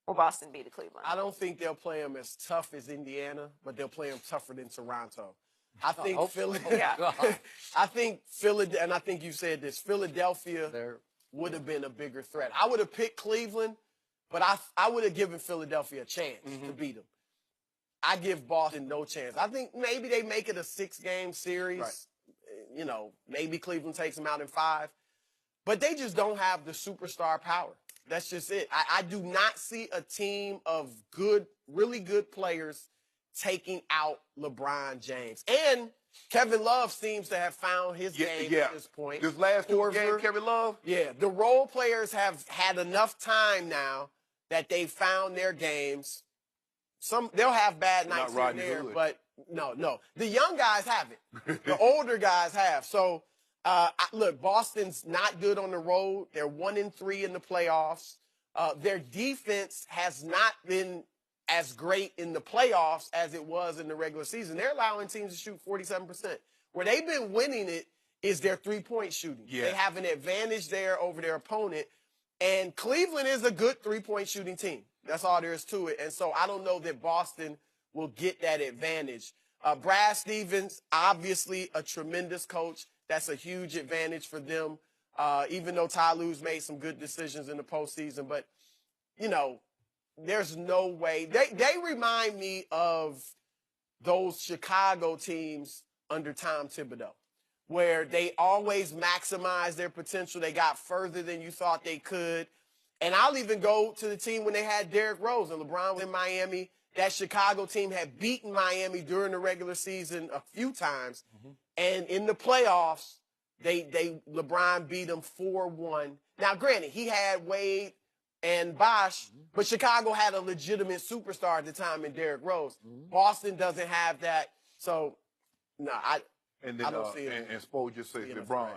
will Boston be to Cleveland? I don't think they'll play them as tough as Indiana, but they'll play them tougher than Toronto. I think I think Philadelphia, and I think you said this, Philadelphia would have been a bigger threat. I would have picked Cleveland, but I would have given Philadelphia a chance to beat them. I give Boston no chance. I think maybe they make it a 6-game series. Right. You know, maybe Cleveland takes them out in 5. But they just don't have the superstar power. That's just it. I do not see a team of really good players taking out LeBron James. And Kevin Love seems to have found his game at this point. This last 2 games, Kevin Love? Yeah, the role players have had enough time now that they've found their games. They'll have bad nights here and there, but no. The young guys haven't. The older guys have. So, look, Boston's not good on the road. They're 1-3 in the playoffs. Their defense has not been as great in the playoffs as it was in the regular season. They're allowing teams to shoot 47%. Where they've been winning it is their three-point shooting. Yeah. They have an advantage there over their opponent. And Cleveland is a good three-point shooting team. That's all there is to it. And so I don't know that Boston will get that advantage. Brad Stevens, obviously a tremendous coach. That's a huge advantage for them, even though Ty Lue's made some good decisions in the postseason. But, you know, there's no way. They remind me of those Chicago teams under Tom Thibodeau, where they always maximize their potential. They got further than you thought they could. And I'll even go to the team when they had Derrick Rose and LeBron was in Miami. That Chicago team had beaten Miami during the regular season a few times. And in the playoffs, LeBron beat them 4-1. Now, granted, he had Wade and Bosh, but Chicago had a legitimate superstar at the time in Derrick Rose. Boston doesn't have that. So, no, I don't see it. And Spo just says LeBron,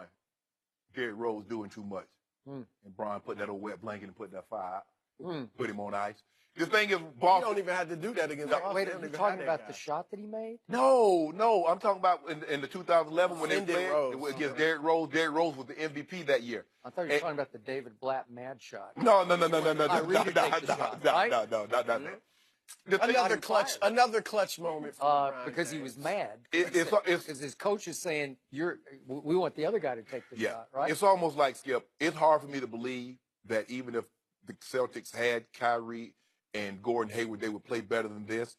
Derrick Rose doing too much. And Brian put that old wet blanket and put that fire out, put him on ice. The thing is, Boston. You don't even have to do that against Boston. Wait, are you talking about the shot that he made? No. I'm talking about in the 2011 when they played against Derrick Rose. Derrick Rose was the MVP that year. I thought you were talking about the David Blatt mad shot. No. Another clutch moment for because he was mad. Because his coach is saying, we want the other guy to take the shot, right? It's almost like, Skip, it's hard for me to believe that even if the Celtics had Kyrie and Gordon Hayward, they would play better than this.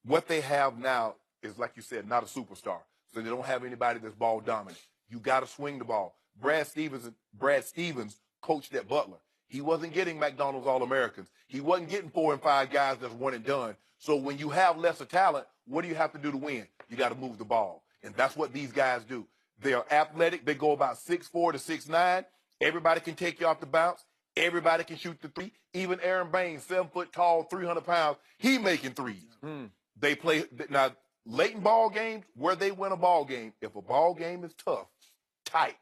What they have now is, like you said, not a superstar. So they don't have anybody that's ball dominant. You got to swing the ball. Brad Stevens coached at Butler. He wasn't getting McDonald's All-Americans. He wasn't getting 4 and 5 guys that's one and done. So when you have lesser talent, what do you have to do to win? You got to move the ball. And that's what these guys do. They are athletic. They go about 6'4" to 6'9". Everybody can take you off the bounce. Everybody can shoot the three. Even Aaron Baines, 7 foot tall, 300 pounds, he making threes. They play now late in ball games where they win a ball game. If a ball game is tough, tight,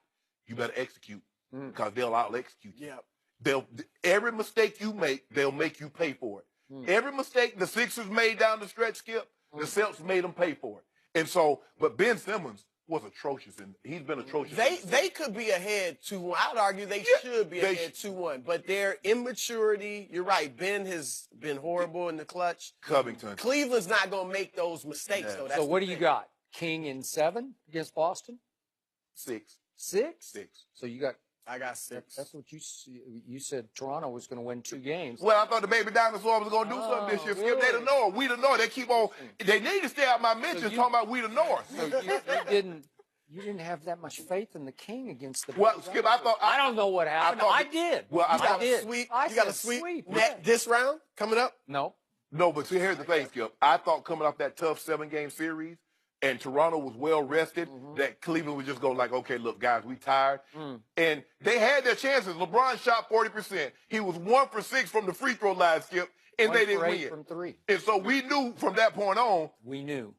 you better execute because they'll out execute you. Every mistake you make, they'll make you pay for it. Every mistake the Sixers made down the stretch, Skip, the Celtics made them pay for it. And so, but Ben Simmons was atrocious, and he's been atrocious. They could be ahead 2-1. I would argue they should be ahead 2-1, but their immaturity, you're right, Ben has been horrible in the clutch. Covington. Cleveland's not going to make those mistakes, though. That's so what do you got? King in 7 against Boston? 6. 6? So you got... I got 6. That's what you said. Toronto was going to win 2 games. Well, I thought the baby dinosaur was going to do something this year. Skip, they the North. We the North. They keep on. They need to stay out my mentions talking about we the North. So you didn't have that much faith in the King against the. Well, Skip, I don't know what happened. I did. Well, I did. You got a sweep this round coming up? No, but see, here's the thing, Skip. I thought coming off that tough 7-game series. And Toronto was well rested, that Cleveland would just go like, okay, look, guys, we tired. And they had their chances. LeBron shot 40%. He was 1 for 6 from the free throw line, Skip, and they didn't win. From 3. And so we knew from that point on,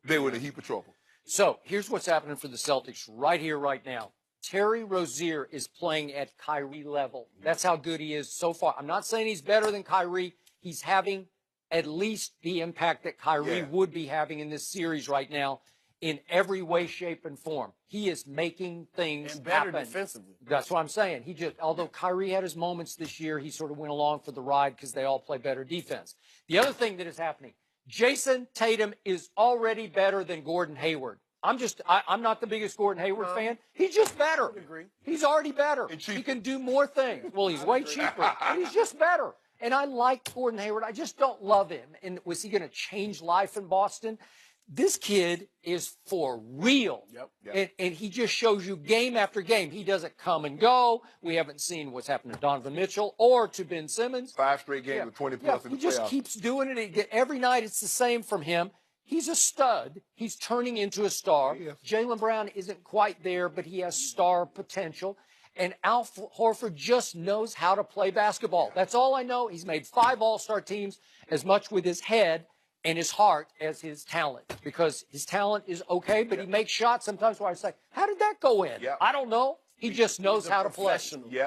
they were in a heap of trouble. So here's what's happening for the Celtics right here, right now. Terry Rozier is playing at Kyrie level. That's how good he is so far. I'm not saying he's better than Kyrie. He's having at least the impact that Kyrie would be having in this series right now. in every way, shape, and form. He is making things and better happen. defensively. That's what I'm saying. Although Kyrie had his moments this year, he sort of went along for the ride because they all play better defense. The other thing that is happening, Jason Tatum is already better than Gordon Hayward. I'm not the biggest Gordon Hayward fan. He's just better. I agree. He's already better. He can do more things. Well, he's way cheaper, but he's just better. And I like Gordon Hayward. I just don't love him. And was he going to change life in Boston? This kid is for real. Yep. And he just shows you game after game. He doesn't come and go. We haven't seen what's happened to Donovan Mitchell or to Ben Simmons. 5 straight games with 20-plus in the playoffs. He just keeps doing it. Every night it's the same from him. He's a stud. He's turning into a star. Jaylen Brown isn't quite there, but he has star potential. And Al Horford just knows how to play basketball. That's all I know. He's made 5 all-star teams, as much with his head and his heart as his talent, because his talent is okay, but he makes shots sometimes where I say, how did that go in? I don't know. He just knows how to play.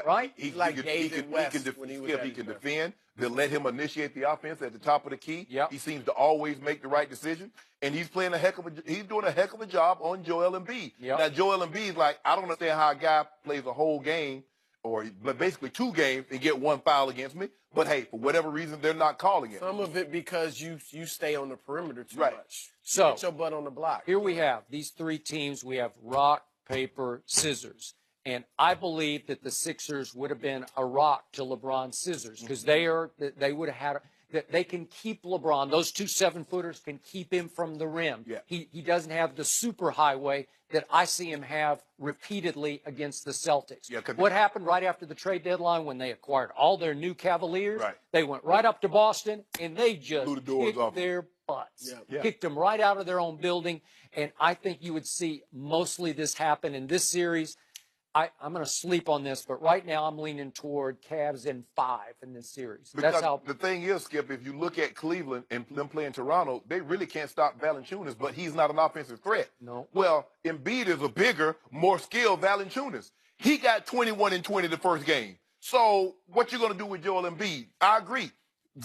Right? He like can defend. They'll let him initiate the offense at the top of the key. He seems to always make the right decision, and he's doing a heck of a job on Joel Embiid. Now Joel Embiid, like, I don't understand how a guy plays a whole game or basically 2 games and get 1 foul against me. But hey, for whatever reason, they're not calling it. Some of it because you stay on the perimeter too much. So get your butt on the block. Here we have these 3 teams. We have rock, paper, scissors. And I believe that the Sixers would have been a rock to LeBron's scissors, because they would have had that they can keep LeBron. Those 2 7-footers can keep him from the rim. He doesn't have the super highway that I see him have repeatedly against the Celtics. What happened right after the trade deadline when they acquired all their new Cavaliers? They went right up to Boston and they just kicked their butts. Kicked them right out of their own building. And I think you would see mostly this happen in this series. I'm going to sleep on this, but right now I'm leaning toward Cavs in 5 in this series. Because the thing is, Skip, if you look at Cleveland and them playing Toronto, they really can't stop Valanciunas, but he's not an offensive threat. No. Well, Embiid is a bigger, more skilled Valanciunas. He got 21 and 20 the first game. So what you going to do with Joel Embiid? I agree.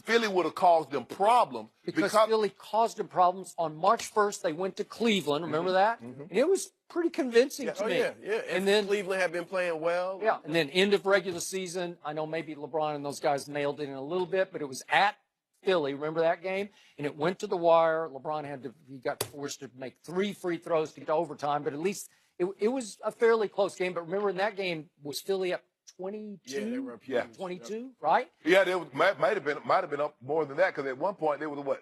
Philly would have caused them problems. Because Philly caused them problems. On March 1st, they went to Cleveland. Remember that? And it was pretty convincing to me. And then Cleveland had been playing well. And then end of regular season, I know maybe LeBron and those guys mailed it in a little bit, but it was at Philly. Remember that game? And it went to the wire. LeBron he got forced to make 3 free throws to get to overtime, but at least it was a fairly close game. But remember, in that game, was Philly up 22? They were up 22, right? Yeah, they might have been up more than that, because at one point they were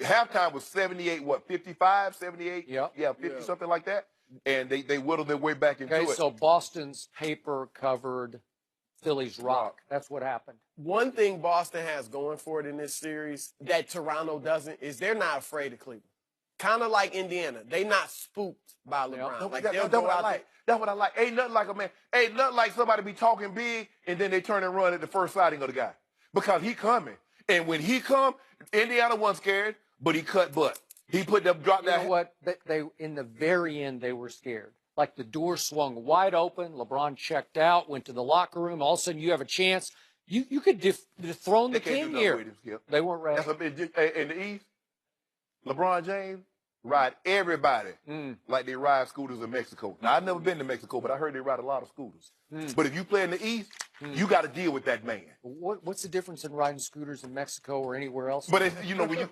halftime was 78, 55, 78? 50, something like that. And they whittled their way back into it. Okay, so Boston's paper covered Philly's rock. That's what happened. One thing Boston has going for it in this series that Toronto doesn't is they're not afraid of Cleveland. Kind of like Indiana. They not spooked by LeBron. That's what I like. Ain't nothing like somebody be talking big and then they turn and run at the first sighting of the guy. Because he coming. And when he come, Indiana wasn't scared, but he cut butt. He put them drop that. You know what? They in the very end they were scared. Like the door swung wide open. LeBron checked out, went to the locker room. All of a sudden you have a chance. You could dethrone the king here. They weren't ready. In the East, LeBron James ride everybody like they ride scooters in Mexico. Now, I've never been to Mexico, but I heard they ride a lot of scooters. But if you play in the East, you got to deal with that man. What's the difference in riding scooters in Mexico or anywhere else? But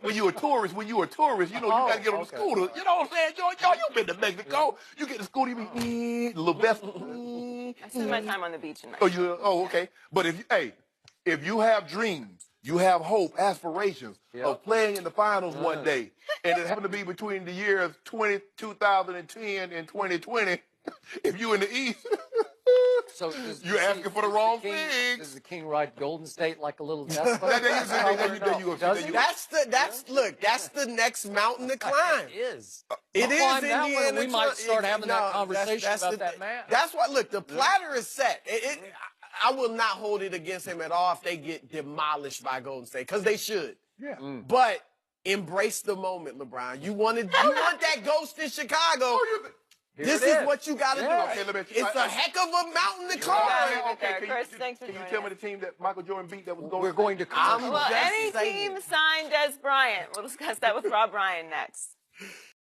when you're a tourist, you got to get on the scooter. You know what I'm saying, Joe? You've been to Mexico. You get the scooter, you be the little vessel. I spend my time on the beach in Mexico. Okay. But if you have dreams, you have hope, aspirations of playing in the finals one day, and it happened to be between the years 2010 and 2020. If you in the East, so you're asking for the wrong thing. Does the king ride Golden State like a little Vespa? That's the next mountain to climb. It is. It is Indiana. We might start having that conversation about that man. That's why. Look, the platter is set. I will not hold it against him at all if they get demolished by Golden State, because they should. But embrace the moment, LeBron. You want that ghost in Chicago. This is what you got to do. It's a heck of a mountain to climb. Chris, thanks for joining us. Can you tell me the team that Michael Jordan beat that was going? We're going to commercial. Well, any team signed Des Bryant. We'll discuss that with Rob Ryan next.